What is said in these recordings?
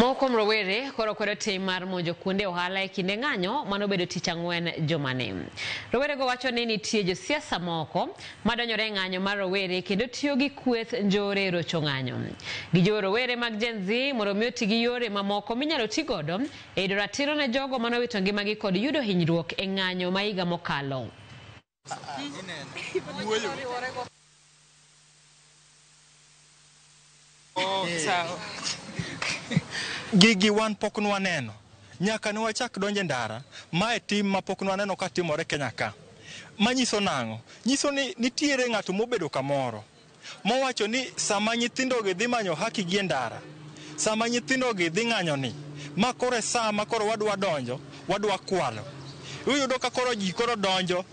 Moko rowere koro kwedo tim mar monjo kuonde ohala e kinde ng'anyo mano bedo tich ang'wen jumani. Rowere go wacho ni nitie josiasa moko madonjore e ng'anyo mar rowere kendo tiyo gi kweth njore e rocho ng'anyo. Gijiwo rowere mag Gen Z mondo omi oti gi yore mamoko minyalo ti godo e yudo ratiro ne jogo manowito ngimagi kod yudo hinyruok e ng'anyo ma higa mokalo. Gigi wan pok nwaneno nyaka ne wachak donje ndara mae tim ma pok nwaneno ka timore Kenya ka. Manyiso nang'o? Nyiso ni nitiere ng'ato mobedo kamoro mowacho ni sama nyithindo gi dhi manyo haki gi ndara, sama nyithindo gi dhi ng'anyo ni, ma kore sama koro wadwa donjo, wadwa kwalo. Uyudo ka koro ji koro donjo,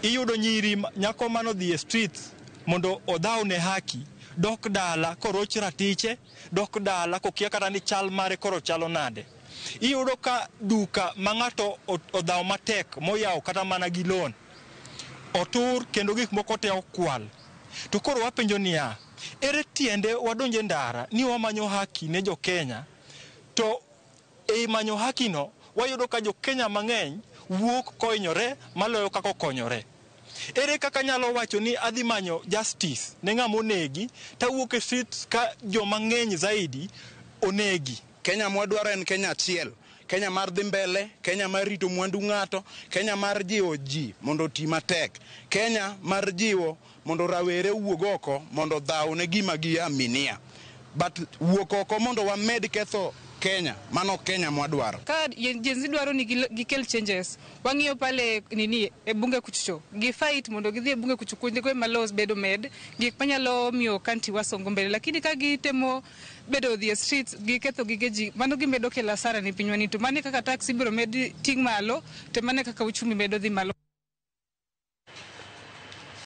iyudo nyiri nyako mano dhi e streets mondo odhaw ne haki, dok dala koroch ratiche, dok dala kokia kata ni chal mare koro chalo nade. Iyudo ka duka ma ng'ato odhaw matek moyaw kata mana gi loan otur kendo gik moko te okwal. To koro wapenjo niya, ere tiende wadonje ndara ni wamanyo haki ne jo Kenya, to e manyo haki no wayudo ka jo Kenya mang'eny wuok koinyore maloyo kako okonyore. Ere kaka nyalo wacho ni adhi manyo justice ne ng'ama onegi tawuok e streets ka jo mang'eny zaidi onegi. Kenya mwadwaro en Kenya achiel, Kenya mar dhi mbele, Kenya mar rito mwandu ng'ato, Kenya mar jiwo ji mondo oti matek, Kenya mar jiwo mondo rawere wuog oko mondo dhaw ne gima giaminia. But wuok oko mondo wamed ketho Kenya, mano Kenya mwadwaro. Ka Gen Z dwaro ni gikel changes, wang'iyo pale e bunge kucho, gifight mondo gidhi e bunge kucho kuonde kwe malos bedo med, gik manyalo miyo kanti wasongo mbele, lakini ka gitemo bedo the streets, giketho gigeji, mano gimedo kelo asara ni pinywani, to mane kaka tax ibiro med ting' malo, to mane kaka uchumi medo dhi malo.